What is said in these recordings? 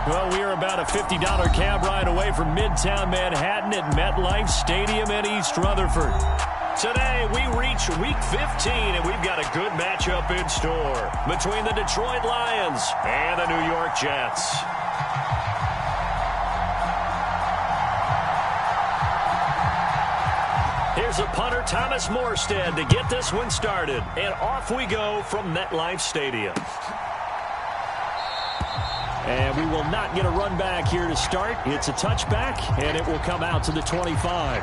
Well, we are about a $50 cab ride away from Midtown Manhattan at MetLife Stadium in East Rutherford. Today, we reach Week 15, and we've got a good matchup in store between the Detroit Lions and the New York Jets. Here's a punter, Thomas Morstead, to get this one started. And off we go from MetLife Stadium. And we will not get a run back here to start. It's a touchback, and it will come out to the 25.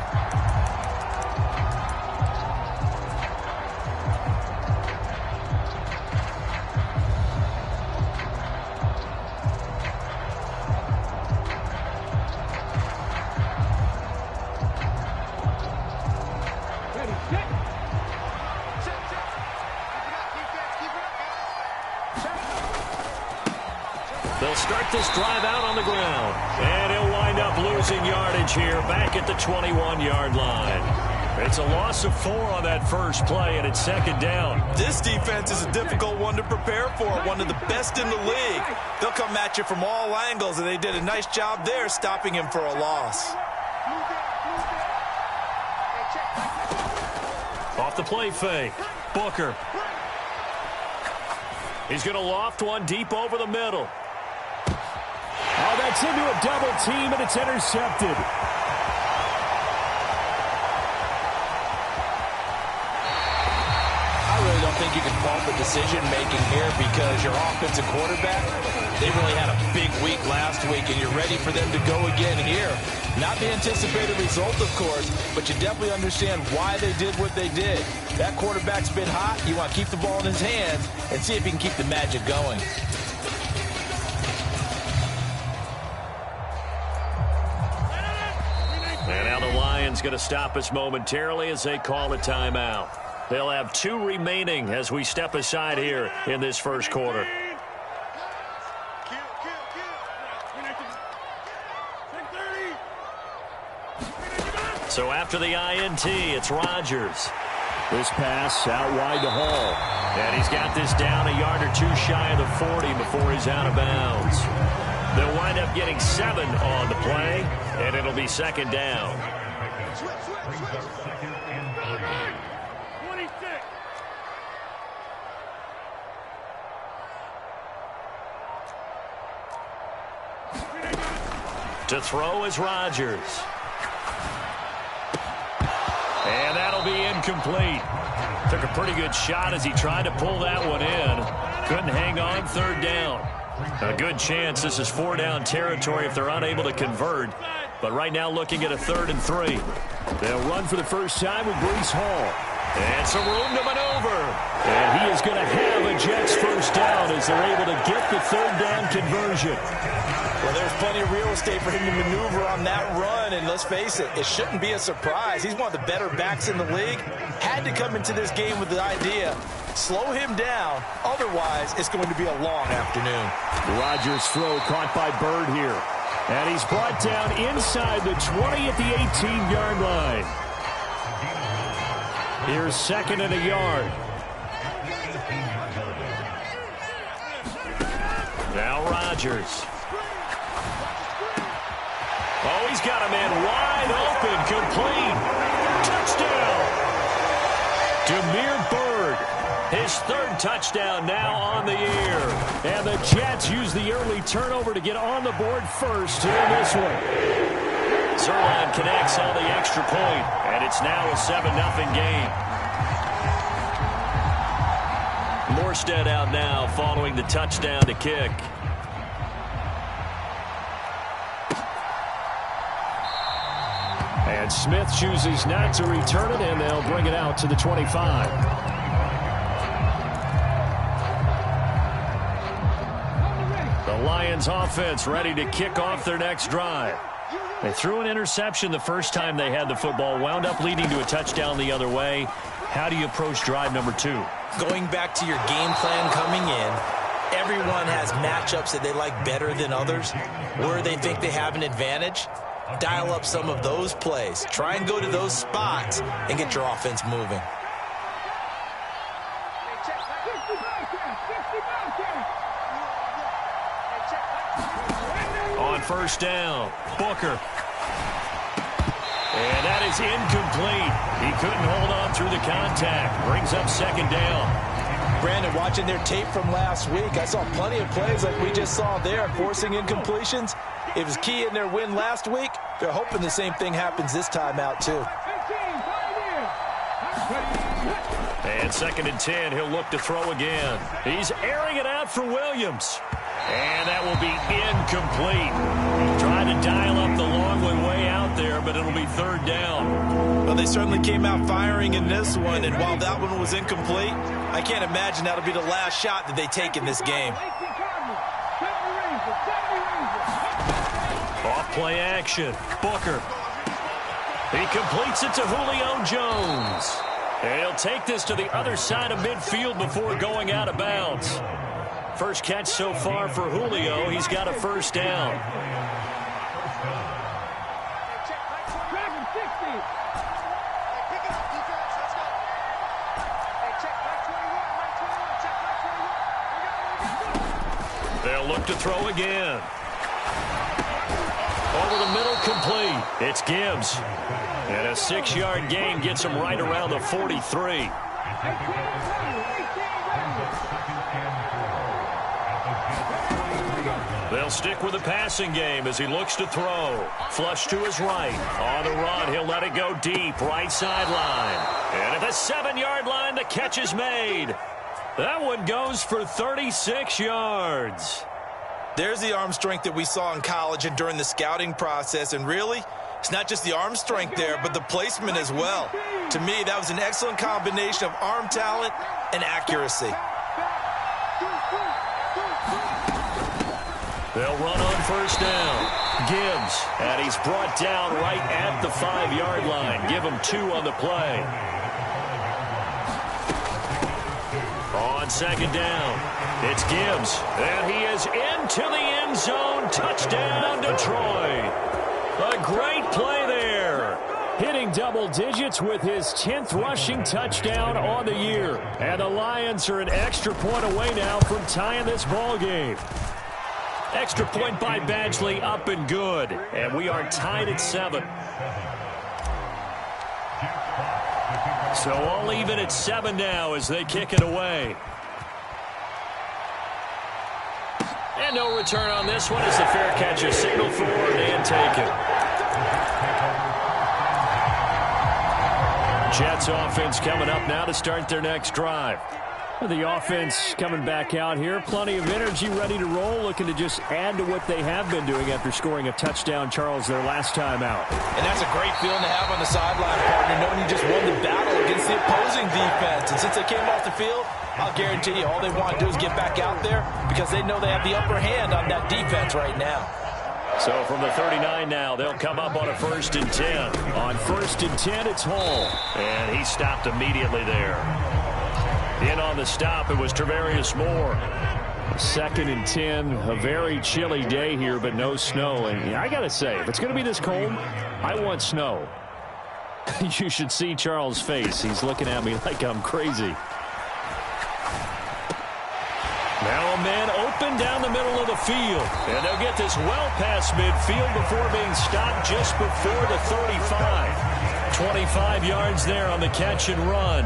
They'll start this drive out on the ground. And he'll wind up losing yardage here back at the 21-yard line. It's a loss of 4 on that first play, and it's second down. This defense is a difficult one to prepare for, one of the best in the league. They'll come at you from all angles, and they did a nice job there stopping him for a loss. Off the play fake, Booker. He's going to loft one deep over the middle. Oh, that's into a double team, and it's intercepted. I really don't think you can fault the decision-making here because your offensive quarterback, they really had a big week last week, and you're ready for them to go again here. Not the anticipated result, of course, but you definitely understand why they did what they did. That quarterback's been hot. You want to keep the ball in his hands and see if he can keep the magic going. And now the Lions going to stop us momentarily as they call a timeout. They'll have 2 remaining as we step aside here in this first quarter. So after the INT, it's Rodgers. This pass out wide to Hall. And he's got this down a yard or 2 shy of the 40 before he's out of bounds. They'll wind up getting 7 on the play, and it'll be second down. To throw is Rodgers. And that'll be incomplete. Took a pretty good shot as he tried to pull that one in. Couldn't hang on, third down. A good chance this is 4-down territory if they're unable to convert. But right now looking at a 3rd and 3. They'll run for the first time with Breece Hall. And some room to maneuver. And he is going to have a Jets first down as they're able to get the 3rd down conversion. Well, there's plenty of real estate for him to maneuver on that run. And let's face it, it shouldn't be a surprise. He's one of the better backs in the league. Had to come into this game with the idea, slow him down. Otherwise, it's going to be a long afternoon. Rodgers' throw caught by Bird here. And he's brought down inside the 20 at the 18-yard line. Here's 2nd and a yard. Now Rodgers. Oh, he's got a man wide open, complete. Touchdown. Damiere Byrd, his 3rd touchdown now on the year. And the Jets use the early turnover to get on the board first here in this one. Zerline connects on the extra point, and it's now a 7-0 game. Morstead out now following the touchdown to kick. And Smith chooses not to return it, and they'll bring it out to the 25. The Lions offense ready to kick off their next drive. They threw an interception the first time they had the football, wound up leading to a touchdown the other way. How do you approach drive number 2? Going back to your game plan coming in, everyone has matchups that they like better than others, where they think they have an advantage. Dial up some of those plays. Try and go to those spots and get your offense moving. on first down. Booker. And that is incomplete. He couldn't hold on through the contact. Brings up second down. Brandon, watching their tape from last week, I saw plenty of plays like we just saw there, forcing incompletions. It was key in their win last week. They're hoping the same thing happens this time out, too. And second and 10, he'll look to throw again. He's airing it out for Williams. And that will be incomplete. Trying to dial up the long one way out there, but it'll be third down. Well, they certainly came out firing in this one, and while that one was incomplete, I can't imagine that'll be the last shot that they take in this game. Off play action. Booker. He completes it to Julio Jones. And he'll take this to the other side of midfield before going out of bounds. First catch so far for Julio. He's got a first down. They'll look to throw again. Over the middle, complete. It's Gibbs. And a 6-yard gain gets him right around the 43. They'll stick with the passing game as he looks to throw. Flush to his right. On the run, he'll let it go deep. Right sideline. And at the 7-yard line, the catch is made. That one goes for 36 yards. There's the arm strength that we saw in college and during the scouting process. And really, it's not just the arm strength there, but the placement as well. To me, that was an excellent combination of arm talent and accuracy. They'll run on first down. Gibbs, and he's brought down right at the 5-yard line. Give him 2 on the play. On second down, it's Gibbs, and he is into the end zone. Touchdown, Detroit. A great play there. Hitting double digits with his 10th rushing touchdown on the year. And the Lions are an extra point away now from tying this ball game. Extra point by Badgley, up and good. And we are tied at 7. So all even at 7 now as they kick it away. And no return on this one as the fair catch is signaled for and taken. Jets offense coming up now to start their next drive. The offense coming back out here. Plenty of energy, ready to roll, looking to just add to what they have been doing after scoring a touchdown, Charles, their last time out. And that's a great feeling to have on the sideline, partner, knowing you just won the battle against the opposing defense. And since they came off the field, I'll guarantee you all they want to do is get back out there because they know they have the upper hand on that defense right now. So from the 39 now, they'll come up on a 1st and 10. On 1st and 10, it's Hall. And he stopped immediately there. In on the stop, it was Travarius Moore. 2nd and 10, a very chilly day here, but no snow. And I got to say, if it's going to be this cold, I want snow. You should see Charles' face. He's looking at me like I'm crazy. Now a man open down the middle of the field. And they'll get this well past midfield before being stopped just before the 35. 25 yards there on the catch and run.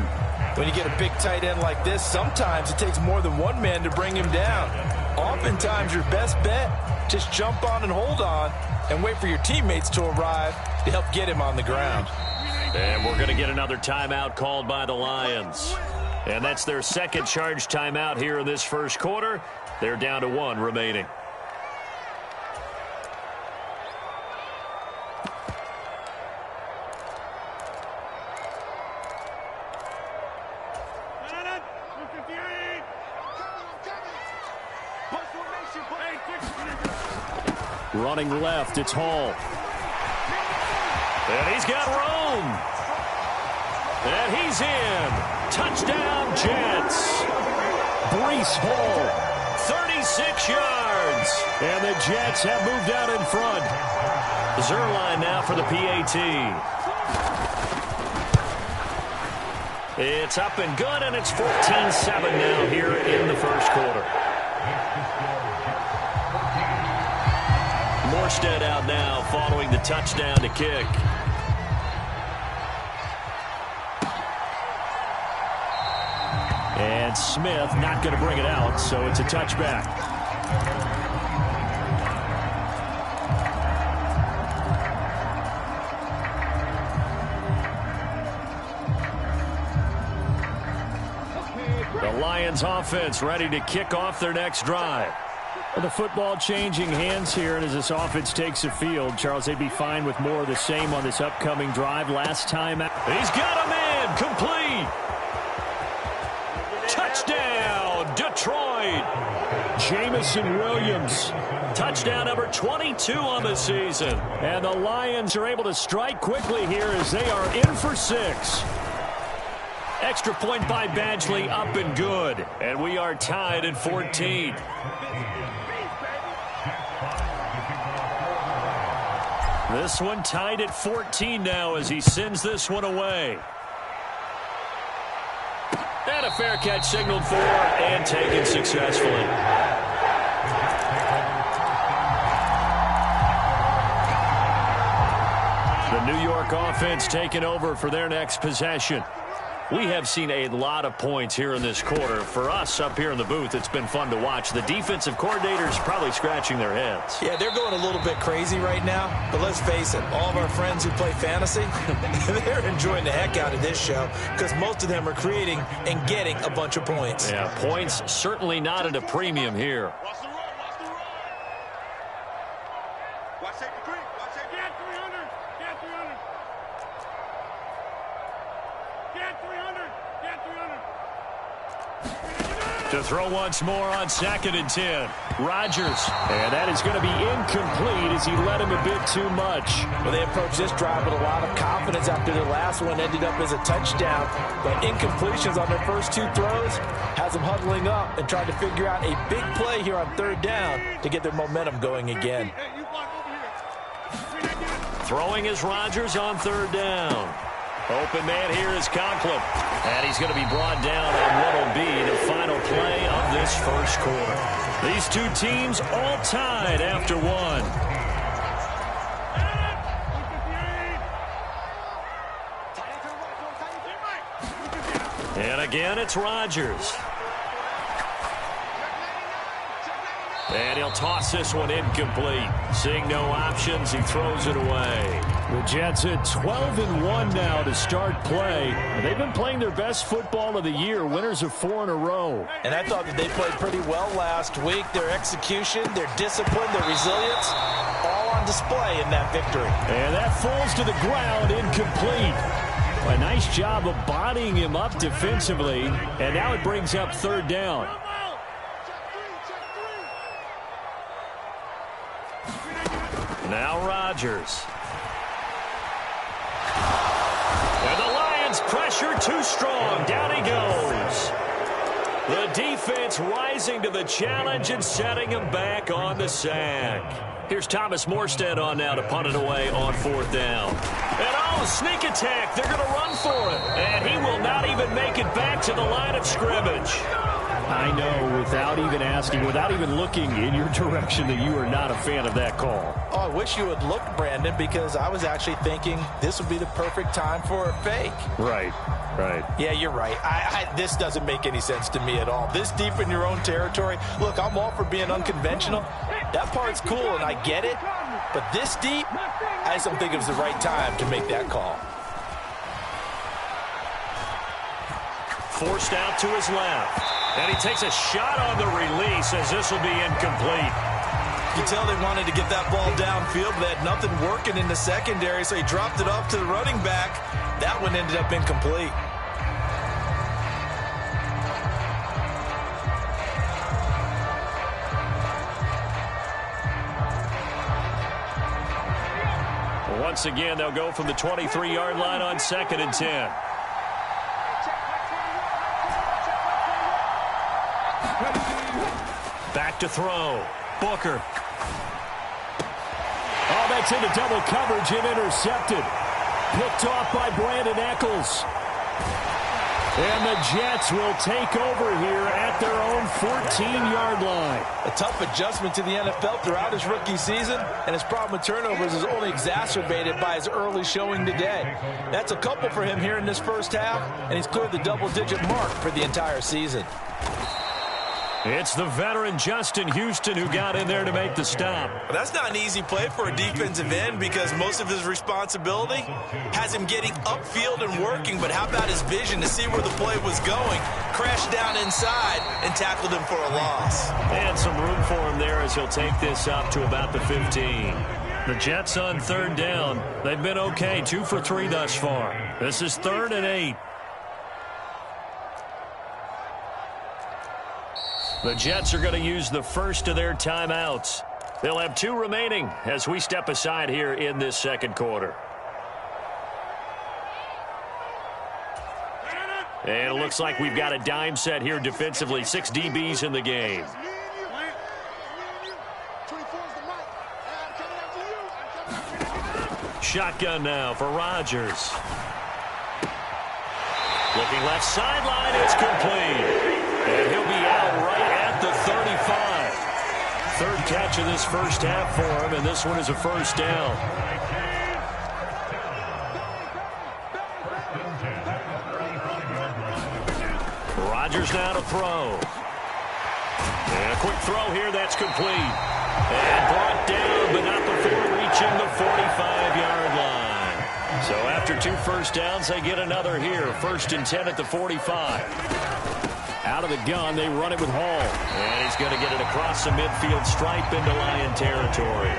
When you get a big tight end like this, sometimes it takes more than one man to bring him down. Oftentimes, your best bet, just jump on and hold on and wait for your teammates to arrive to help get him on the ground. And we're going to get another timeout called by the Lions. And that's their second charge timeout here in this first quarter. They're down to 1 remaining. Running left, it's Hall. And he's got Rome. And he's in. Touchdown, Jets. Breece Hall, 36 yards. And the Jets have moved out in front. Zuerlein now for the PAT. It's up and good, and it's 14-7 now here in the first quarter. Morstead out now following the touchdown to kick. And Smith not going to bring it out, so it's a touchback. The Lions offense ready to kick off their next drive. Well, the football changing hands here, and as this offense takes the field, Charles, they'd be fine with more of the same on this upcoming drive. Last time out. He's got a man complete. Touchdown, Detroit. Jamison Williams. Touchdown number 22 on the season. And the Lions are able to strike quickly here as they are in for 6. Extra point by Badgley, up and good. And we are tied at 14. This one tied at 14 now as he sends this one away. And a fair catch signaled for and taken successfully. The New York offense taking over for their next possession. We have seen a lot of points here in this quarter. For us up here in the booth, it's been fun to watch. The defensive coordinators probably scratching their heads. Yeah, they're going a little bit crazy right now. But let's face it, all of our friends who play fantasy, they're enjoying the heck out of this show because most of them are creating and getting a bunch of points. Yeah, points certainly not at a premium here. Watch the run, watch the run. Watch safety creep, watch safety. Get 300, get 300. Get 300, get 300. To throw once more on 2nd and 10. Rodgers. And that is going to be incomplete as he led him a bit too much. Well, they approached this drive with a lot of confidence after their last one ended up as a touchdown. But incompletions on their first 2 throws has them huddling up and trying to figure out a big play here on 3rd down to get their momentum going again. Hey, you block over here. Throwing is Rodgers on 3rd down. Open man here is Conklin. And he's going to be brought down on what will be the final play of this first quarter. These two teams all tied after 1. And again, it's Rodgers. And he'll toss this one incomplete. Seeing no options, he throws it away. The Jets at 12-1 now to start play. They've been playing their best football of the year, winners of 4 in a row. And I thought that they played pretty well last week. Their execution, their discipline, their resilience, all on display in that victory. And that falls to the ground, incomplete. A nice job of bodying him up defensively. And now it brings up 3rd down. Now Rodgers. And the Lions pressure too strong. Down he goes. The defense rising to the challenge and setting him back on the sack. Here's Thomas Morstead on now to punt it away on 4th down. And sneak attack. They're going to run for it. And he will not even make it back to the line of scrimmage. I know, without even asking, without even looking in your direction, that you are not a fan of that call. Oh, I wish you would look, Brandon, because I was actually thinking this would be the perfect time for a fake. Right. Yeah, you're right. This doesn't make any sense to me at all. This deep in your own territory, look, I'm all for being unconventional. That part's cool, and I get it. But this deep, I just don't think it was the right time to make that call. Forced out to his left. And he takes a shot on the release as this will be incomplete. You can tell they wanted to get that ball downfield, but they had nothing working in the secondary, so he dropped it off to the running back. That one ended up incomplete. Once again, they'll go from the 23-yard line on 2nd and 10. Back to throw. Booker. Oh, that's into double coverage and intercepted. Picked off by Brandon Echols. And the Jets will take over here at their own 14-yard line. A tough adjustment to the NFL throughout his rookie season, and his problem with turnovers is only exacerbated by his early showing today. That's a couple for him here in this first half, and he's cleared the double-digit mark for the entire season. It's the veteran Justin Houston who got in there to make the stop. Well, that's not an easy play for a defensive end because most of his responsibility has him getting upfield and working, but how about his vision to see where the play was going, crashed down inside, and tackled him for a loss. And some room for him there as he'll take this up to about the 15. The Jets on third down. They've been okay, 2 for 3 thus far. This is 3rd and 8. The Jets are going to use the first of their timeouts. They'll have 2 remaining as we step aside here in this second quarter. And it looks like we've got a dime set here defensively. 6 DBs in the game. Shotgun now for Rodgers. Looking left sideline, it's complete. And he'll be out right at the 35. 3rd catch of this first half for him, and this one is a first down. Rodgers now to throw. And a quick throw here, that's complete. And brought down, but not before reaching the 45-yard line. So after 2 first downs, they get another here. 1st and 10 at the 45. Out of the gun, they run it with Hall. And he's going to get it across the midfield stripe into Lion territory.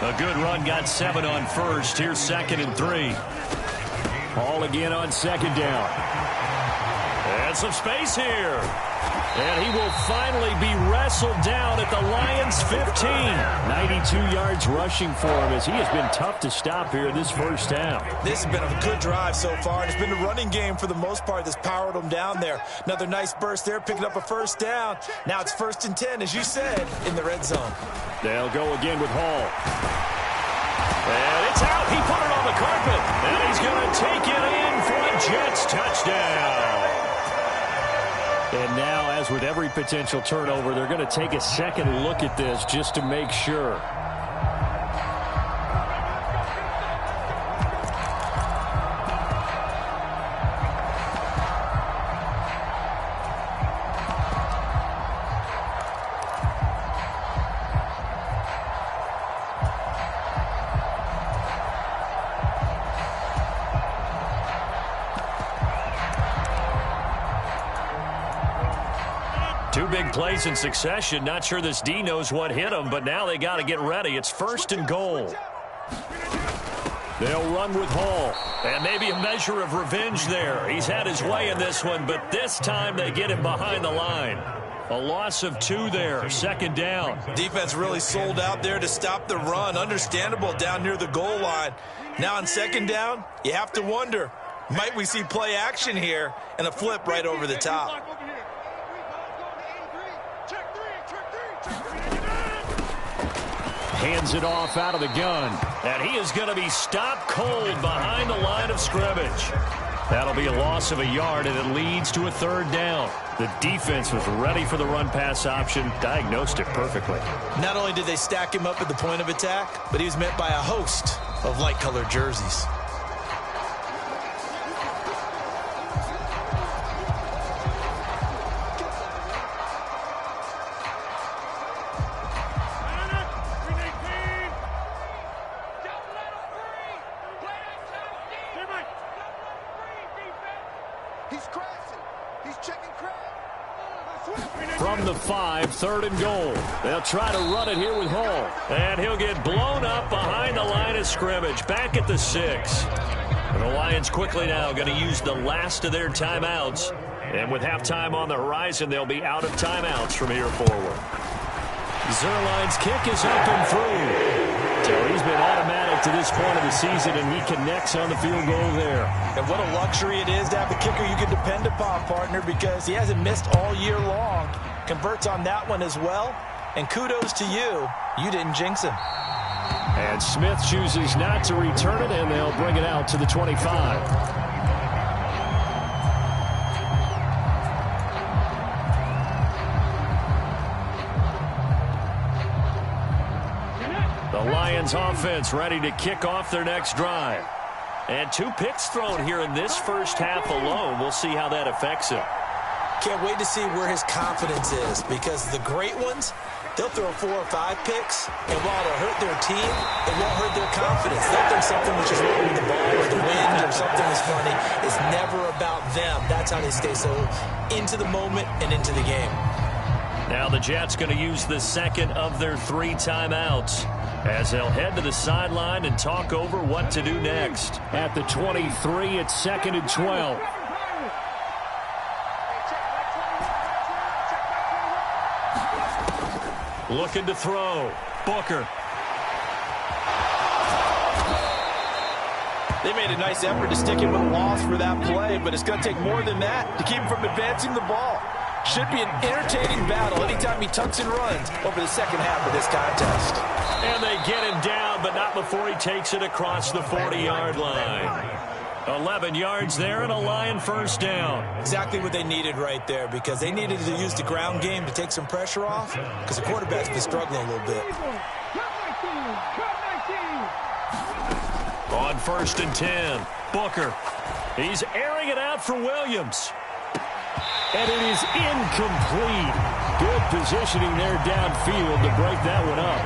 A good run, got 7 on first. Here's 2nd and 3. Hall again on 2nd down. And some space here. And he will finally be wrestled down at the Lions' 15. 92 yards rushing for him as he has been tough to stop here this first half. This has been a good drive so far, and it's been the running game for the most part that's powered him down there. Another nice burst there, picking up a first down. Now it's 1st and 10, as you said, in the red zone. They'll go again with Hall. And it's out. He put it on the carpet. And he's going to take it in for a Jets touchdown. And now, as with every potential turnover, they're going to take a second look at this just to make sure. Big plays in succession. Not sure this D knows what hit him, but now they got to get ready. It's 1st and goal. They'll run with Hall. And maybe a measure of revenge there. He's had his way in this one, but this time they get him behind the line. A loss of 2 there. 2nd down. Defense really sold out there to stop the run. Understandable down near the goal line. Now on 2nd down, you have to wonder, might we see play action here and a flip right over the top? Hands it off out of the gun. And he is going to be stopped cold behind the line of scrimmage. That'll be a loss of a yard, and it leads to a 3rd down. The defense was ready for the run-pass option, diagnosed it perfectly. Not only did they stack him up at the point of attack, but he was met by a host of light-colored jerseys. From the 5, 3rd and goal. They'll try to run it here with Hall. And he'll get blown up behind the line of scrimmage. Back at the 6. And the Lions quickly now going to use the last of their timeouts. And with halftime on the horizon, they'll be out of timeouts from here forward. Zuerlein's kick is up and through. So he's been automatic to this point of the season, and he connects on the field goal there. And what a luxury it is to have a kicker you can depend upon, partner, because he hasn't missed all year long. Converts on that one as well. And kudos to you. You didn't jinx him. And Smith chooses not to return it, and they'll bring it out to the 25. The Lions offense ready to kick off their next drive. And 2 picks thrown here in this first half alone. We'll see how that affects him. Can't wait to see where his confidence is, because the great ones, they'll throw 4 or 5 picks, and while it'll hurt their team, it won't hurt their confidence. They'll think something which is wrong with the ball or the wind or something is funny. It's never about them. That's how they stay so into the moment and into the game. Now the Jets going to use the second of their 3 timeouts as they'll head to the sideline and talk over what to do next. At the 23, it's 2nd and 12. Looking to throw. Booker. They made a nice effort to stick him with a loss for that play, but it's going to take more than that to keep him from advancing the ball. Should be an entertaining battle anytime he tucks and runs over the second half of this contest. And they get him down, but not before he takes it across the 40-yard line. 11 yards there and a Lion first down. Exactly what they needed right there, because they needed to use the ground game to take some pressure off, because the quarterback's been struggling a little bit. On 1st and 10, Booker. He's airing it out for Williams. And it is incomplete. Good positioning there downfield to break that one up.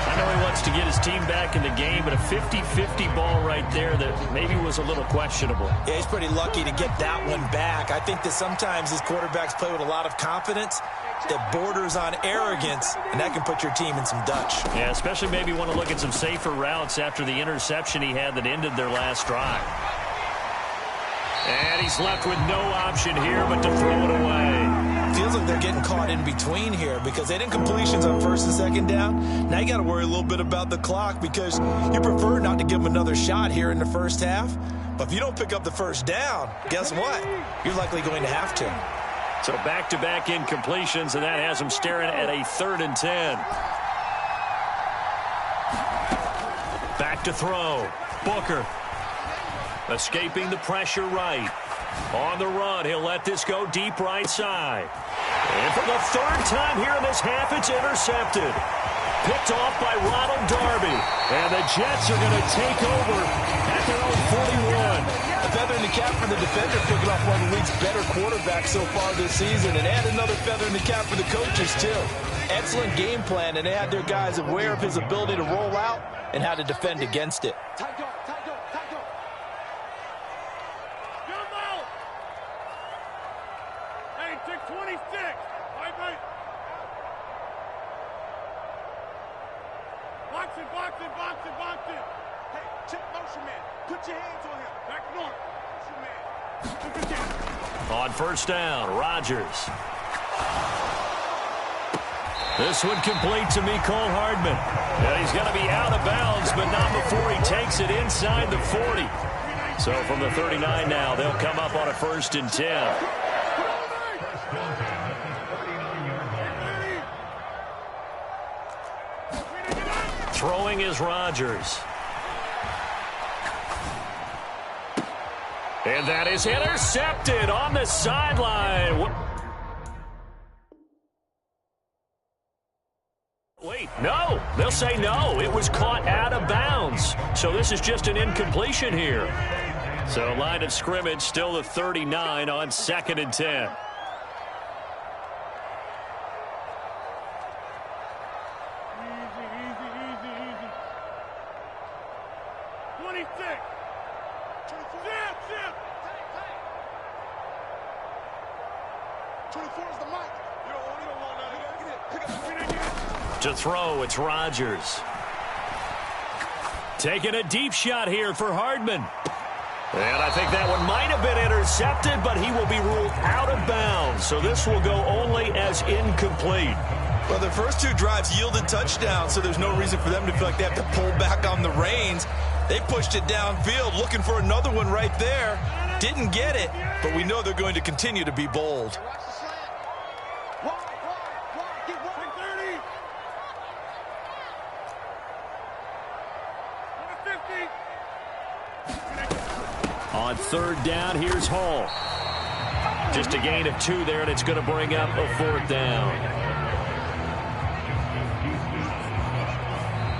I know he wants to get his team back in the game, but a 50-50 ball right there that maybe was a little questionable. Yeah, he's pretty lucky to get that one back. I think that sometimes his quarterbacks play with a lot of confidence that borders on arrogance, and that can put your team in some Dutch. Yeah, especially maybe want to look at some safer routes after the interception he had that ended their last drive. And he's left with no option here but to throw it away. Feels like they're getting caught in between here because they didn't completions on 1st and 2nd down. Now you got to worry a little bit about the clock because you prefer not to give them another shot here in the first half. But if you don't pick up the first down, guess what? You're likely going to have to. So back-to-back incompletions, and that has them staring at a 3rd and 10. Back to throw. Booker. Escaping the pressure right. On the run, he'll let this go deep right side. And for the 3rd time here in this half, it's intercepted. Picked off by Ronald Darby. And the Jets are going to take over at their own 41. A feather in the cap for the defender, picking off one of the league's better quarterbacks so far this season. And add another feather in the cap for the coaches, too. Excellent game plan, and they had their guys aware of his ability to roll out and how to defend against it. On 1st down, Rodgers. This one complete to Mecole Hardman. And he's going to be out of bounds, but not before he takes it inside the 40. So from the 39 now, they'll come up on a 1st and 10. Throwing is Rodgers. And that is intercepted on the sideline. Wait, no. They'll say no. It was caught out of bounds. So this is just an incompletion here. So line of scrimmage still the 39 on 2nd and 10. To throw, it's Rodgers. Taking a deep shot here for Hardman. And I think that one might have been intercepted, but he will be ruled out of bounds. So this will go only as incomplete. Well, their first 2 drives yielded touchdowns, so there's no reason for them to feel like they have to pull back on the reins. They pushed it downfield, looking for another one right there. Didn't get it, but we know they're going to continue to be bold. On 3rd down, here's Hall. Just a gain of 2 there, and it's going to bring up a 4th down.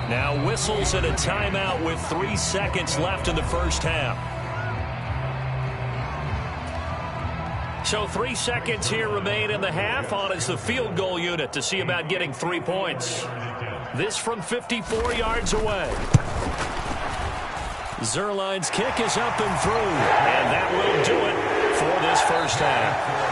Now whistles and a timeout with 3 seconds left in the first half. So 3 seconds here remain in the half. On is the field goal unit to see about getting 3 points. This from 54 yards away. Zuerlein's kick is up and through. And that will do it for this first half.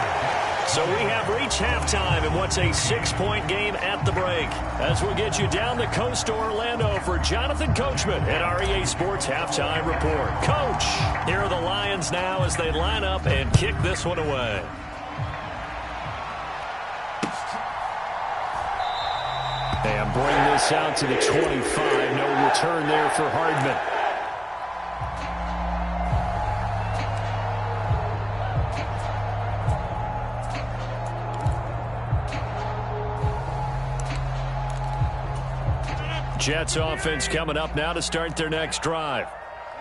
So we have reached halftime in what's a 6-point game at the break. As we'll get you down the coast to Orlando for Jonathan Coachman at our EA Sports Halftime Report. Coach, here are the Lions now as they line up and kick this one away. And bring this out to the 25. No return there for Hardman. Jets offense coming up now to start their next drive.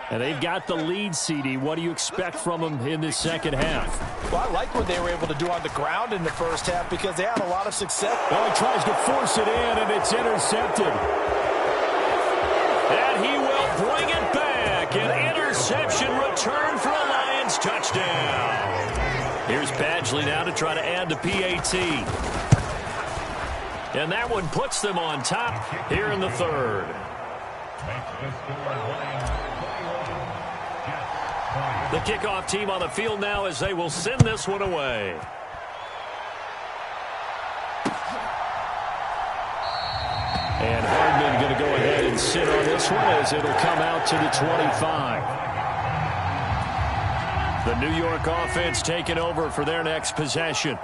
And they've got the lead, CD. What do you expect from them in this second half? Well, I like what they were able to do on the ground in the first half because they had a lot of success. Well, he tries to force it in, and it's intercepted. And he will bring it back. An interception return for a Lions touchdown. Here's Badgley now to try to add the PAT. And that one puts them on top here in the third. The kickoff team on the field now as they will send this one away. And Hardman going to go ahead and sit on this one as it'll come out to the 25. The New York offense taking over for their next possession.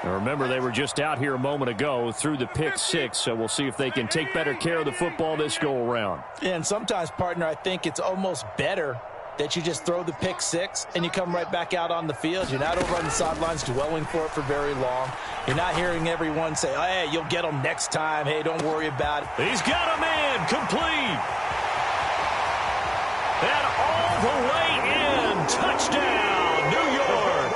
Now remember, they were just out here a moment ago through the pick 6, so we'll see if they can take better care of the football this go-around. And sometimes, partner, I think it's almost better that you just throw the pick 6 and you come right back out on the field. You're not over on the sidelines dwelling for it for very long. You're not hearing everyone say, oh, hey, you'll get them next time. Hey, don't worry about it. He's got a man complete. And all the way in. Touchdown, New York.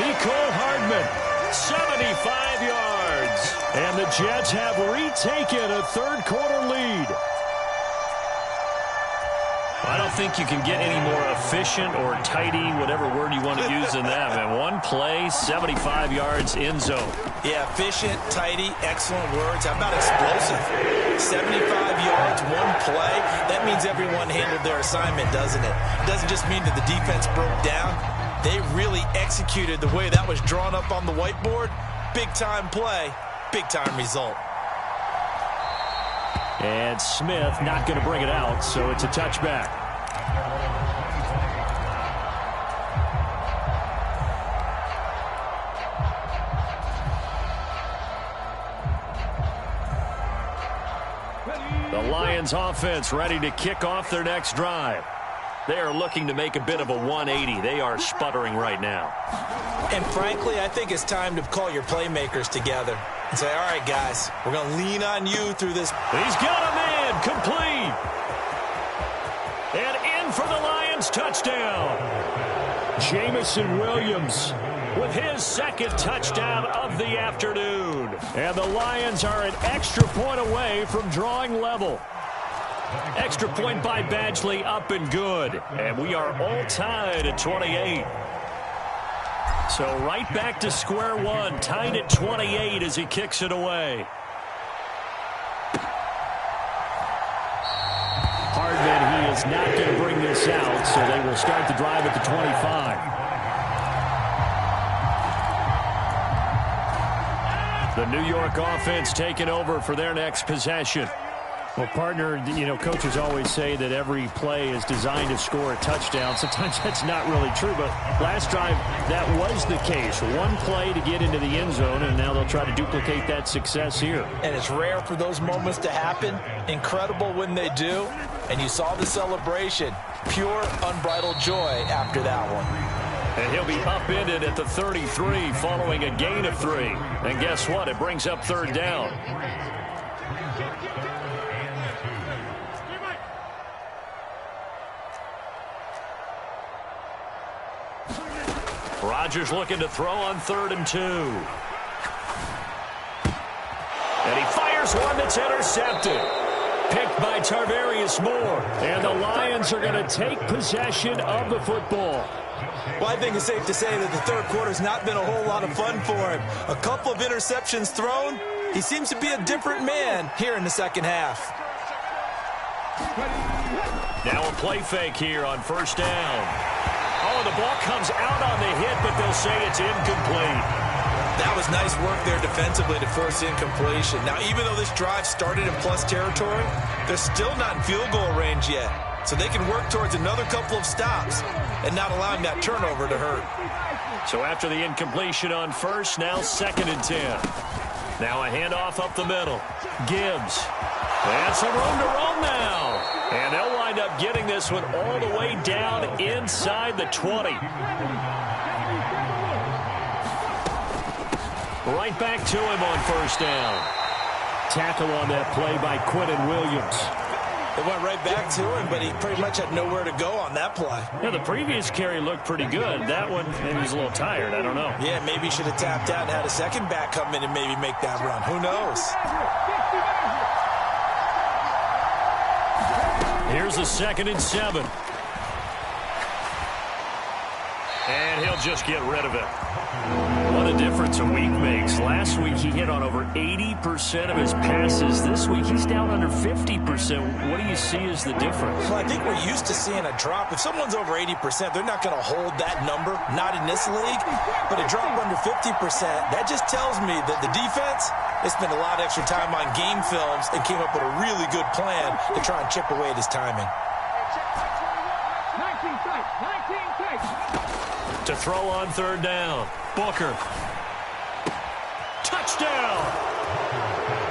Mecole Hardman. 75 yards. And the Jets have retaken a third-quarter lead. I don't think you can get any more efficient or tidy, whatever word you want to use in that. And one play, 75 yards in zone. Yeah, efficient, tidy, excellent words. How about explosive? 75 yards, one play. That means everyone handled their assignment, doesn't it? It doesn't just mean that the defense broke down. They really executed the way that was drawn up on the whiteboard. Big-time play, big-time result. And Smith not going to bring it out, so it's a touchback. The Lions offense ready to kick off their next drive. They are looking to make a bit of a 180. They are sputtering right now. And frankly, I think it's time to call your playmakers together and say, all right, guys, we're going to lean on you through this. He's got a man complete. And in for the Lions touchdown. Jamison Williams with his second touchdown of the afternoon. And the Lions are an extra point away from drawing level. Extra point by Badgley, up and good. And we are all tied at 28. So right back to square one, tied at 28 as he kicks it away. Hardman, he is not going to bring this out, so they will start the drive at the 25. The New York offense taking over for their next possession. Well, partner, you know, coaches always say that every play is designed to score a touchdown. Sometimes that's not really true, but last drive, that was the case. One play to get into the end zone, and now they'll try to duplicate that success here. And it's rare for those moments to happen. Incredible when they do. And you saw the celebration. Pure, unbridled joy after that one. And he'll be upended at the 33 following a gain of 3. And guess what? It brings up third down. Rodgers looking to throw on 3rd and 2. And he fires one that's intercepted. Picked by Tarvarius Moore. And the Lions are going to take possession of the football. Well, I think it's safe to say that the third quarter's not been a whole lot of fun for him. A couple of interceptions thrown. He seems to be a different man here in the second half. Now a play fake here on first down. Oh, the ball comes out on the hit, but they'll say it's incomplete. That was nice work there defensively to force incompletion. Now, even though this drive started in plus territory, they're still not in field goal range yet. So they can work towards another couple of stops and not allowing that turnover to hurt. So after the incompletion on first, now 2nd and 10. Now a handoff up the middle. Gibbs. And some room to roam now. And they'll wind up getting this one all the way down inside the 20. Right back to him on first down. Tackle on that play by Quinnen Williams. It went right back to him, but he pretty much had nowhere to go on that play. Yeah, the previous carry looked pretty good. That one, maybe he's a little tired. I don't know. Yeah, maybe he should have tapped out and had a second back come in and maybe make that run. Who knows? Here's a 2nd and 7. And he'll just get rid of it. What a difference a week makes. Last week he hit on over 80% of his passes. This week he's down under 50%. What do you see as the difference? Well, I think we're used to seeing a drop. If someone's over 80%, they're not going to hold that number. Not in this league. But a drop under 50%, that just tells me that the defense, they spent a lot of extra time on game films and came up with a really good plan to try and chip away at his timing. 19 takes. To throw on third down. Booker. Touchdown!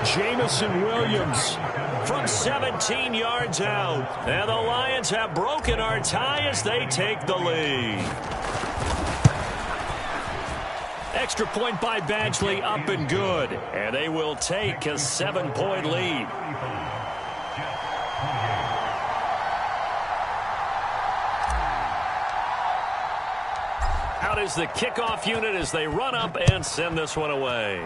Jamison Williams from 17 yards out. And the Lions have broken our tie as they take the lead. Extra point by Badgley, up and good. And they will take a 7-point lead. Out is the kickoff unit as they run up and send this one away.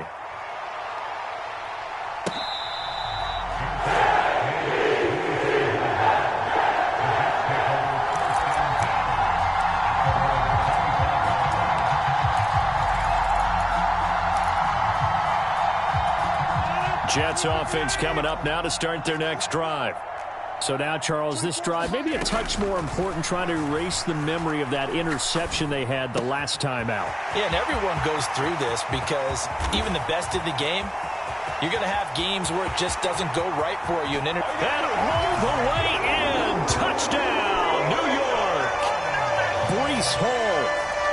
Jets offense coming up now to start their next drive. So now, Charles, this drive maybe a touch more important, trying to erase the memory of that interception they had the last time out. Yeah, and everyone goes through this because even the best in the game, you're going to have games where it just doesn't go right for you. And rolled the way in. Touchdown, New York. Breece Hall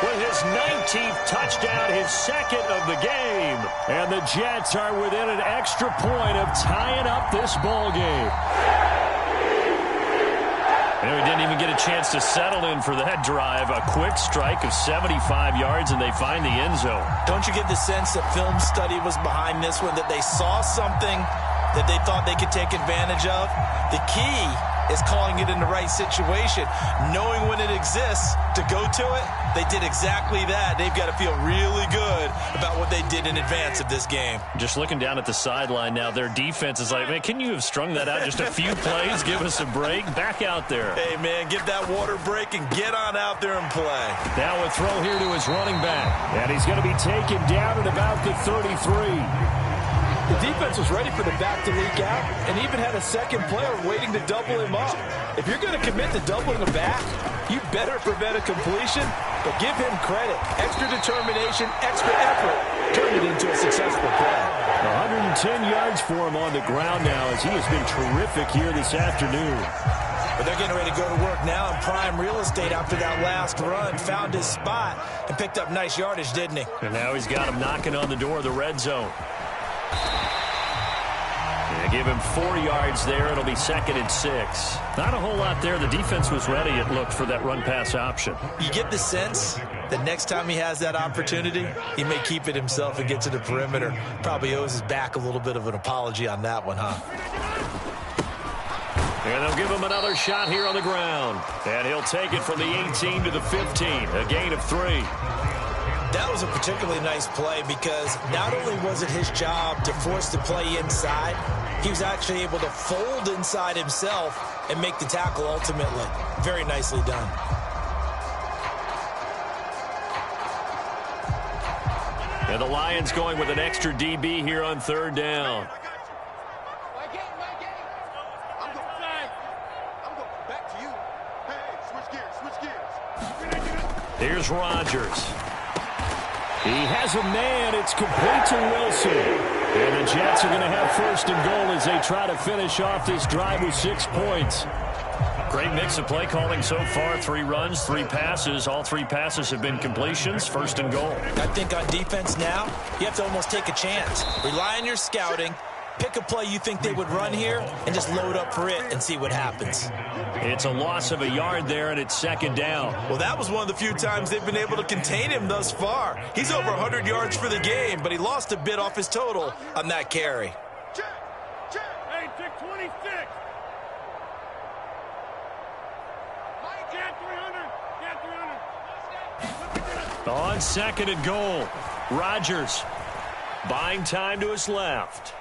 with his 19th touchdown, his 2nd of the game. And the Jets are within an extra point of tying up this ball game. And we didn't even get a chance to settle in for that drive. A quick strike of 75 yards, and they find the end zone. Don't you get the sense that film study was behind this one, that they saw something that they thought they could take advantage of? The key is calling it in the right situation, knowing when it exists to go to it. They did exactly that. They've got to feel really good about what they did in advance of this game. Just looking down at the sideline now, their defense is like, man, can you have strung that out just a few plays? Give us a break. Back out there. Hey, man, give that water break and get on out there and play. Now a throw here to his running back. And he's going to be taken down at about the 33. The defense was ready for the back to leak out and even had a second player waiting to double him up. If you're going to commit to doubling a back, you better prevent a completion, but give him credit. Extra determination, extra effort, turn it into a successful play. 110 yards for him on the ground now as he has been terrific here this afternoon. But they're getting ready to go to work now in prime real estate after that last run. Found his spot and picked up nice yardage, didn't he? And now he's got him knocking on the door of the red zone. Give him 4 yards there. It'll be 2nd and 6. Not a whole lot there. The defense was ready, it looked, for that run-pass option. You get the sense that next time he has that opportunity, he may keep it himself and get to the perimeter. Probably owes his back a little bit of an apology on that one, huh? And they'll give him another shot here on the ground. And he'll take it from the 18 to the 15. A gain of 3. That was a particularly nice play because not only was it his job to force the play inside, he was actually able to fold inside himself and make the tackle ultimately. Very nicely done. And the Lions going with an extra DB here on third down. Here's Rodgers. He has a man. It's complete to Wilson. And the Jets are going to have first and goal as they try to finish off this drive with 6 points. Great mix of play calling so far. 3 runs, 3 passes. All 3 passes have been completions. First and goal. I think on defense now, you have to almost take a chance. Rely on your scouting. Pick a play you think they would run here and just load up for it and see what happens. It's a loss of a yard there, and it's second down. Well, that was one of the few times they've been able to contain him thus far. He's over 100 yards for the game, but he lost a bit off his total on that carry. Hey, take 26. Get 300. On second and goal, Rodgers buying time to his left.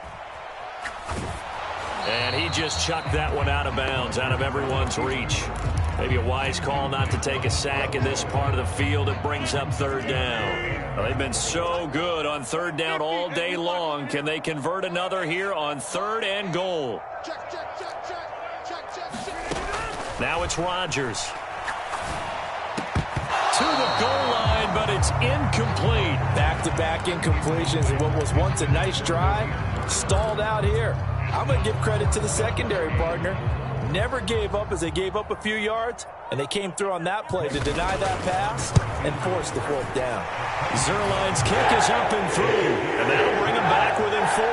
And he just chucked that one out of bounds, out of everyone's reach. Maybe a wise call not to take a sack in this part of the field. It brings up third down. Well, they've been so good on third down all day long. Can they convert another here on third and goal? Now it's Rodgers. To the goal line, but it's incomplete. Back-to-back incompletions in what was once a nice drive. Stalled out here. I'm going to give credit to the secondary partner. Never gave up as they gave up a few yards, and they came through on that play to deny that pass and force the 4th down. Zuerlein's kick is up and through, and that'll bring him back within 4.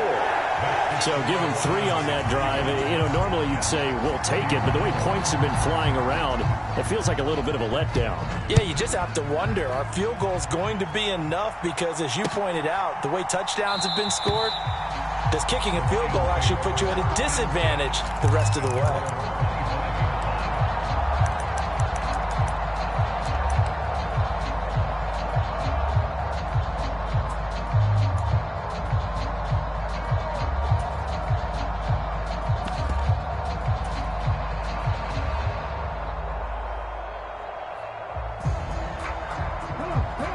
So give him 3 on that drive. You know, normally you'd say, we'll take it, but the way points have been flying around, it feels like a little bit of a letdown. Yeah, you just have to wonder, are field goals going to be enough? Because as you pointed out, the way touchdowns have been scored, does kicking a field goal actually put you at a disadvantage the rest of the way?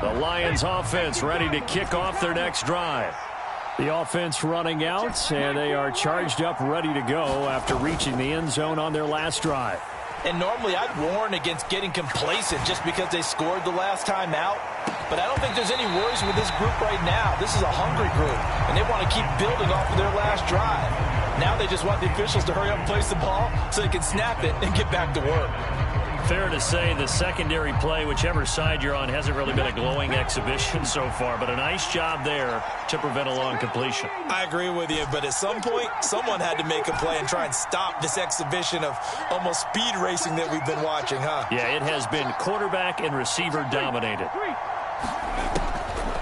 The Lions offense ready to kick off their next drive. The offense running out, and they are charged up, ready to go after reaching the end zone on their last drive. And normally I'd warn against getting complacent just because they scored the last time out. But I don't think there's any worries with this group right now. This is a hungry group, and they want to keep building off of their last drive. Now they just want the officials to hurry up and place the ball so they can snap it and get back to work. Fair to say the secondary play, whichever side you're on, hasn't really been a glowing exhibition so far, but a nice job there to prevent a long completion. I agree with you, but at some point, someone had to make a play and try and stop this exhibition of almost speed racing that we've been watching, huh? Yeah, it has been quarterback and receiver dominated.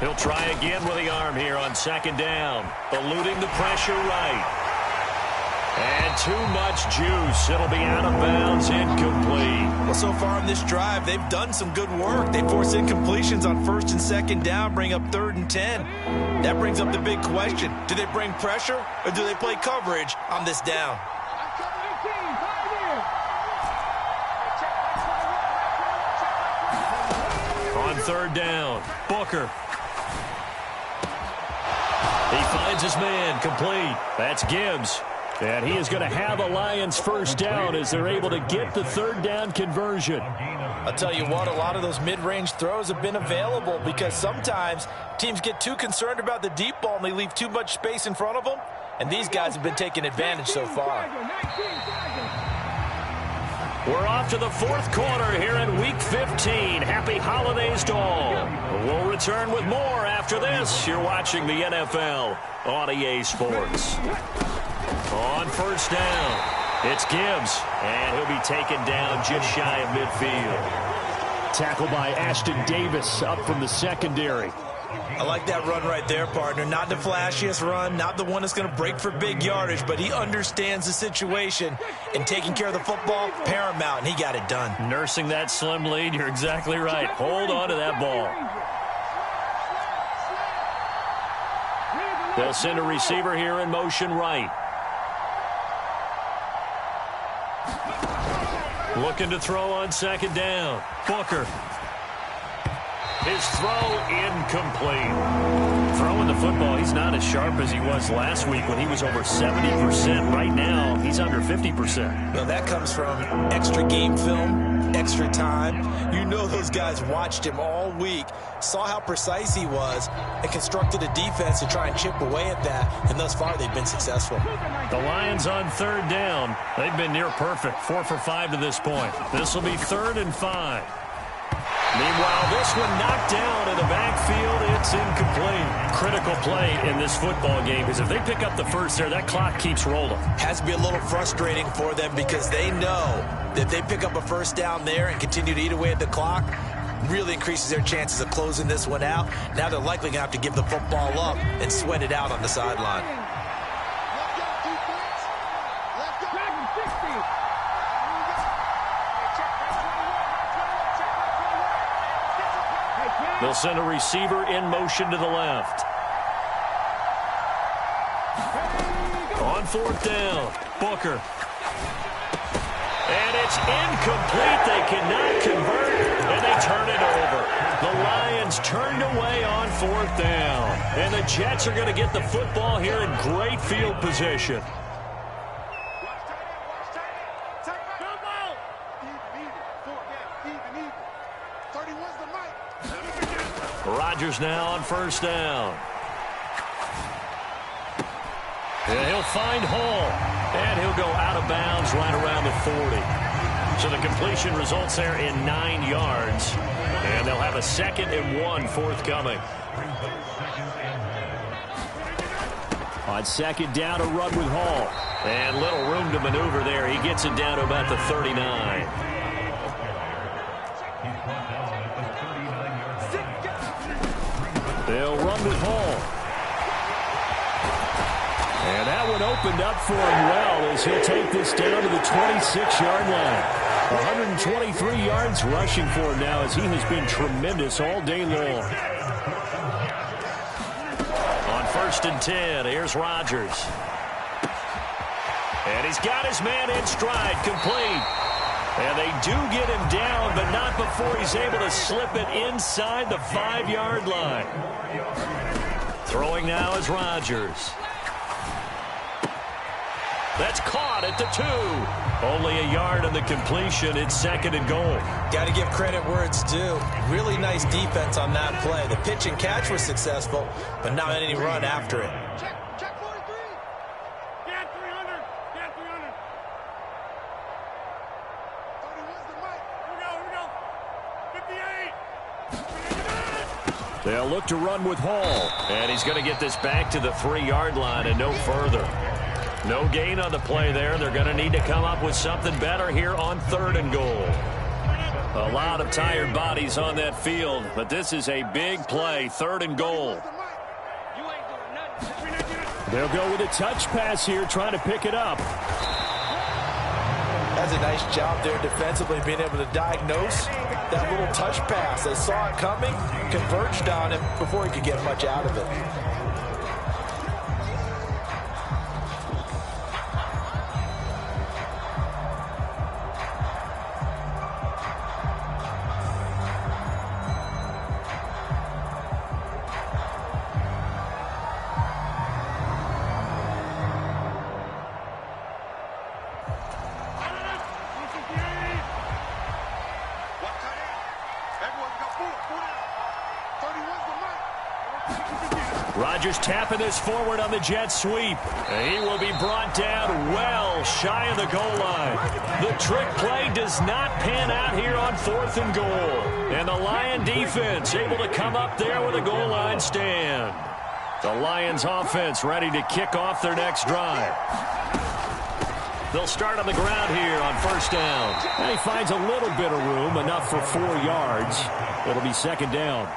He'll try again with the arm here on second down, eluding the pressure right. And too much juice. It'll be out of bounds, incomplete. Well, so far on this drive, they've done some good work. They force incompletions on first and second down, bring up 3rd and 10. That brings up the big question. Do they bring pressure or do they play coverage on this down? On third down, Booker. He finds his man, complete. That's Gibbs. And he is going to have a Lions first down as they're able to get the third down conversion. I'll tell you what, a lot of those mid-range throws have been available because sometimes teams get too concerned about the deep ball and they leave too much space in front of them. And these guys have been taking advantage so far. We're off to the 4th quarter here in Week 15. Happy holidays to all. We'll return with more after this. You're watching the NFL on EA Sports. On first down, it's Gibbs, and he'll be taken down just shy of midfield. Tackle by Ashton Davis up from the secondary. I like that run right there, partner. Not the flashiest run, not the one that's going to break for big yardage, but he understands the situation, and taking care of the football, paramount, and he got it done. Nursing that slim lead, you're exactly right. Hold on to that ball. They'll send a receiver here in motion right. Looking to throw on second down. Booker. His throw incomplete. Throwing the football, he's not as sharp as he was last week when he was over 70%. Right now, he's under 50%. Well, that comes from extra game film, extra time. You know those guys watched him all week, saw how precise he was, and constructed a defense to try and chip away at that. And thus far, they've been successful. The Lions on third down. They've been near perfect. 4 for 5 to this point. This will be 3rd and 5. Meanwhile, this one knocked down in the backfield. It's incomplete. Critical play in this football game because if they pick up the first there, that clock keeps rolling. Has to be a little frustrating for them because they know that if they pick up a first down there and continue to eat away at the clock, really increases their chances of closing this one out. Now they're likely going to have to give the football up and sweat it out on the sideline. They'll send a receiver in motion to the left. On 4th down, Booker. And it's incomplete. They cannot convert, and they turn it over. The Lions turned away on 4th down. And the Jets are going to get the football here in great field position. Rodgers now on 1st down. And he'll find Hall. And he'll go out of bounds right around the 40. So the completion results there in 9 yards. And they'll have a 2nd and 1 forthcoming. On 2nd down, a run with Hall. And little room to maneuver there. He gets it down to about the 39. They'll run with Hall. And that one opened up for him well as he'll take this down to the 26-yard line. 123 yards rushing for him now as he has been tremendous all day long. On 1st and 10, here's Rodgers. And he's got his man in stride, complete. And they do get him down, but not before he's able to slip it inside the 5-yard line. Throwing now is Rodgers. That's caught at the 2. Only a yard on the completion. It's 2nd and goal. Got to give credit where it's due. Really nice defense on that play. The pitch and catch was successful, but not any run after it. Check 43. Get 300. Get 300. 31's the mic. Here we go. 58. They'll look to run with Hall. And he's going to get this back to the 3-yard line and no further. No gain on the play there. They're going to need to come up with something better here on 3rd and goal. A lot of tired bodies on that field, but this is a big play. 3rd and goal. They'll go with a touch pass here, trying to pick it up. That's a nice job there defensively, being able to diagnose that little touch pass. They saw it coming, converged on him before he could get much out of it. Rodgers tapping this forward on the jet sweep. He will be brought down well shy of the goal line. The trick play does not pan out here on 4th and goal. And the Lion defense able to come up there with a goal line stand. The Lions offense ready to kick off their next drive. They'll start on the ground here on 1st down. And he finds a little bit of room, enough for 4 yards. It'll be 2nd down.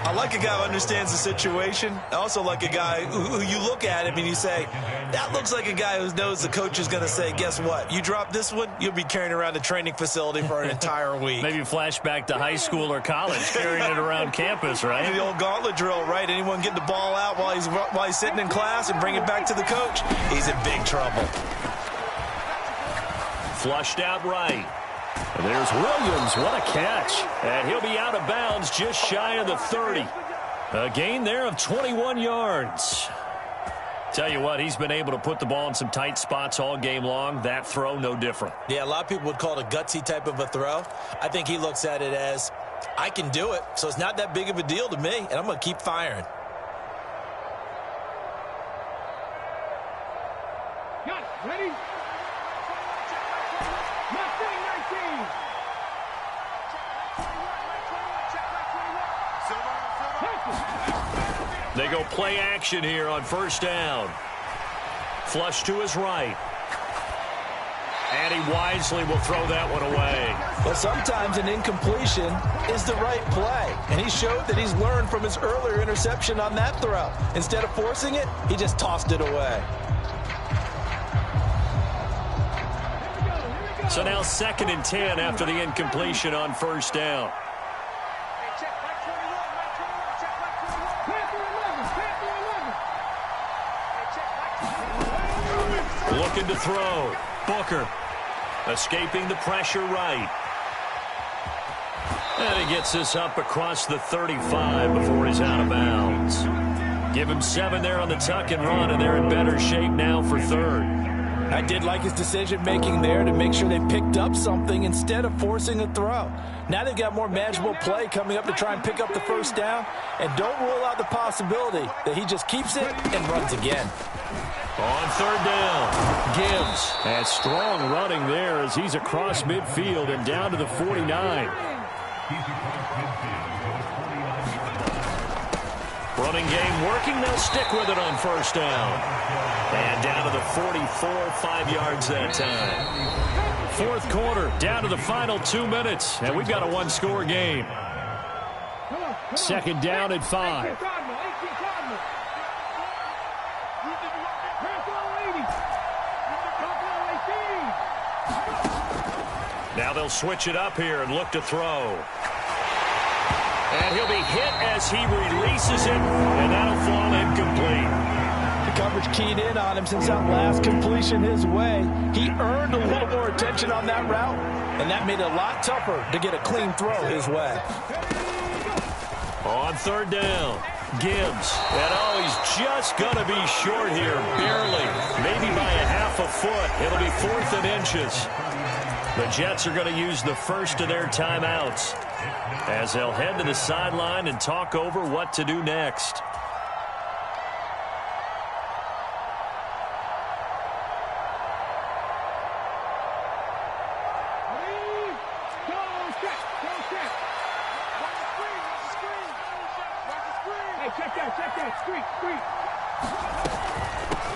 I like a guy who understands the situation. I also like a guy who you look at him and you say, that looks like a guy who knows the coach is going to say, guess what? You drop this one, you'll be carrying around the training facility for an entire week. Maybe flashback to high school or college, carrying it around campus, right? The old gauntlet drill, right? Anyone get the ball out while he's sitting in class and bring it back to the coach, he's in big trouble. Flushed out right. And there's Williams. What a catch. And he'll be out of bounds just shy of the 30. A gain there of 21 yards. Tell you what, he's been able to put the ball in some tight spots all game long. That throw, no different. Yeah, a lot of people would call it a gutsy type of a throw. I think he looks at it as, I can do it, so it's not that big of a deal to me, and I'm going to keep firing. Got it. Ready? Mustang 19. They go play action here on first down. Flush to his right. And he wisely will throw that one away. Well, sometimes an incompletion is the right play. And he showed that he's learned from his earlier interception on that throw. Instead of forcing it, he just tossed it away. So now 2nd and 10 after the incompletion on first down. Looking to throw. Booker escaping the pressure right. And he gets this up across the 35 before he's out of bounds. Give him 7 there on the tuck and run, and they're in better shape now for 3rd. I did like his decision-making there to make sure they picked up something instead of forcing a throw. Now they've got more manageable play coming up to try and pick up the first down, and don't rule out the possibility that he just keeps it and runs again. On 3rd down, Gibbs. And strong running there as he's across midfield and down to the 49. Running game working. They'll stick with it on first down. And down to the 44, 5 yards that time. 4th quarter, down to the final 2 minutes. And we've got a one-score game. 2nd down at 5. Now they'll switch it up here and look to throw. And he'll be hit as he releases it, and that'll fall incomplete. The coverage keyed in on him since that last completion his way. He earned a little more attention on that route, and that made it a lot tougher to get a clean throw his way. On 3rd down, Gibbs. And he's just going to be short here, barely. Maybe by a half a foot. It'll be 4th and inches. The Jets are going to use the first of their timeouts as they'll head to the sideline and talk over what to do next.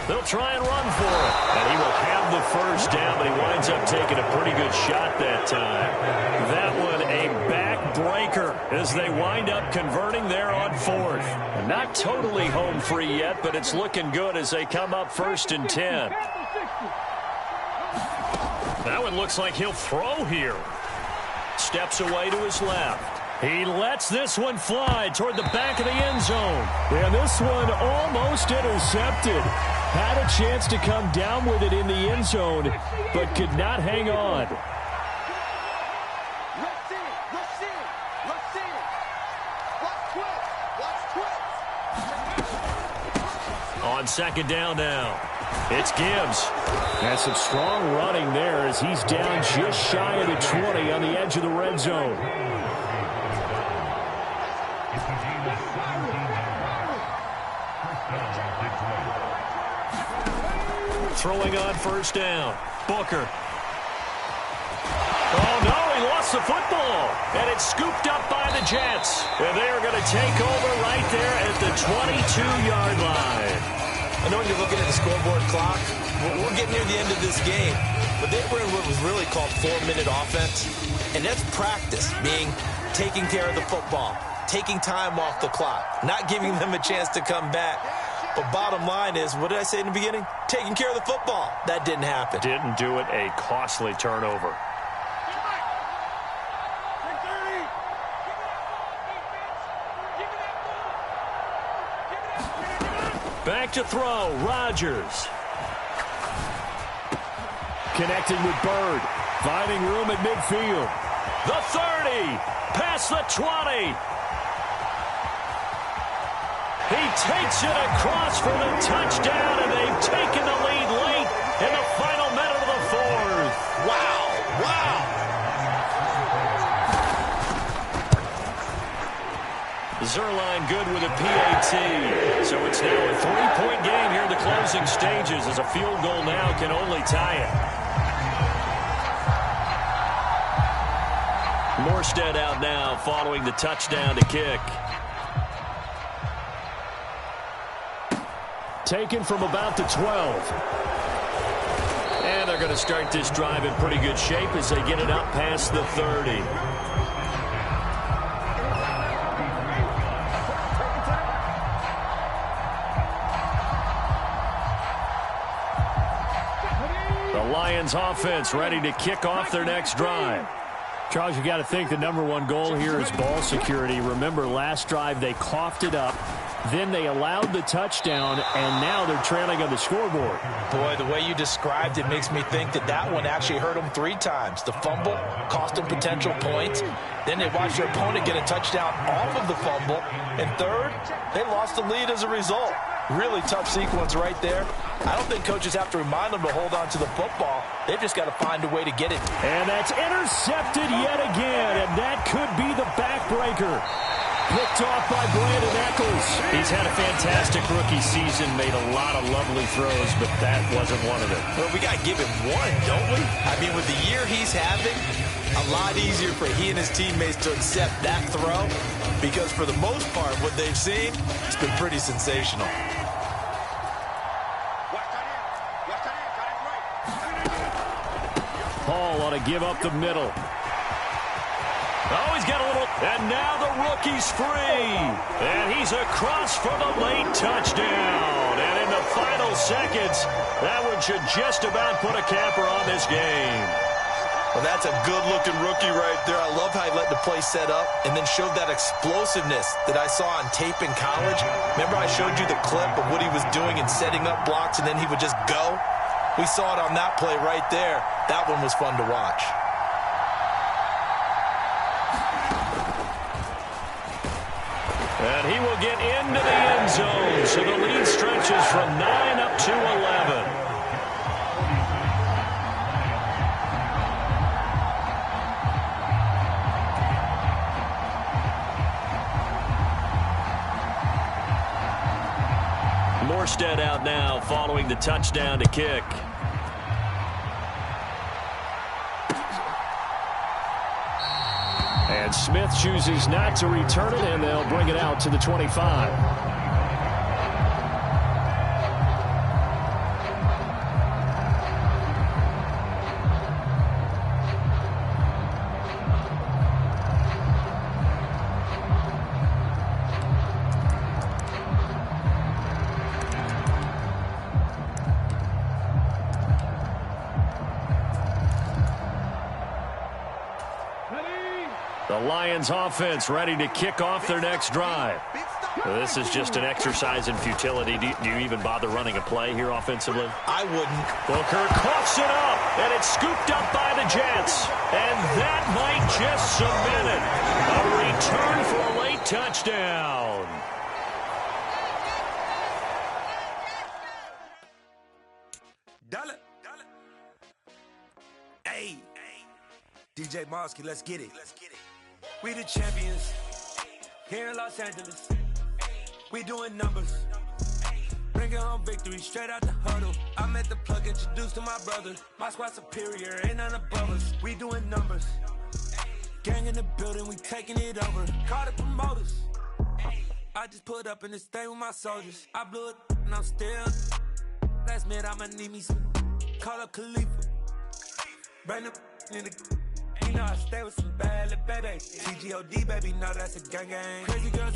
They'll try and run for it. And he will have the first down, but he winds up taking a pretty good shot that time. That one a backbreaker as they wind up converting there on 4th. Not totally home free yet, but it's looking good as they come up 1st and 10. That one looks like he'll throw here. Steps away to his left. He lets this one fly toward the back of the end zone. And this one almost intercepted. Had a chance to come down with it in the end zone, but could not hang on. On 2nd down now, it's Gibbs. And some strong running there as he's down just shy of the 20 on the edge of the red zone. Throwing on first down. Booker. Oh, no, he lost the football. And it's scooped up by the Jets. And they are going to take over right there at the 22-yard line. I know when you're looking at the scoreboard clock, we're getting near the end of this game. But they were in what was really called 4-minute offense. And that's practice, meaning taking care of the football, taking time off the clock, not giving them a chance to come back. But bottom line is, what did I say in the beginning? Taking care of the football. That didn't happen. Didn't do it. A costly turnover. Back to throw. Rodgers. connecting with Bird. Finding room at midfield. The 30. Past the 20. He takes it across for the touchdown, and they've taken the lead late in the final minute of the fourth. Wow. Zuerlein good with a PAT. So it's now a 3-point game here in the closing stages, as a field goal now can only tie it. Morstead out now following the touchdown to kick. Taken from about the 12. And they're going to start this drive in pretty good shape as they get it up past the 30. The Lions offense ready to kick off their next drive. Charles, you got to think the number one goal here is ball security. Remember, last drive they coughed it up. Then they allowed the touchdown, and now they're trailing on the scoreboard. Boy, the way you described it makes me think that one actually hurt them 3 times. The fumble cost them potential points. Then they watched their opponent get a touchdown off of the fumble. And third, they lost the lead as a result. Really tough sequence right there. I don't think coaches have to remind them to hold on to the football. They've just got to find a way to get it. And that's intercepted yet again, and that could be the backbreaker. Picked off by Brandon Echols. He's had a fantastic rookie season, made a lot of lovely throws, but that wasn't one of them. Well, we got to give him one, don't we? I mean, with the year he's having, a lot easier for he and his teammates to accept that throw, because for the most part, what they've seen, it's been pretty sensational. Hall ought to give up the middle. Oh, he's got a little, and now the rookie's free. And he's across for the late touchdown. And in the final seconds, that one should just about put a capper on this game. Well, that's a good-looking rookie right there. I love how he let the play set up and then showed that explosiveness that I saw on tape in college. Remember I showed you the clip of what he was doing and setting up blocks, and then he would just go? We saw it on that play right there. That one was fun to watch. And he will get into the end zone. So the lead stretches from 9 up to 11. Morstead out now following the touchdown to kick. And Smith chooses not to return it, and they'll bring it out to the 25. The Lions offense ready to kick off their next drive. This is just an exercise in futility. Do you even bother running a play here offensively? I wouldn't. Booker coughs it up, and it's scooped up by the Jets. And that might just cement it. A return for a late touchdown. Hey, DJ Mosky, let's get it. We the champions here in Los Angeles. We doing numbers. Bringing home victory straight out the huddle. I'm at the plug, introduced to my brother. My squad superior, ain't none above us. We doing numbers. Gang in the building, we taking it over. Call the promoters. I just put up in this thing with my soldiers. I blew it and I'm still. Last minute I'ma need me some. Call up Khalifa. Brand new in the. You know I stay with some bad little baby. TGOD, baby, no, that's a gang gang. Crazy girls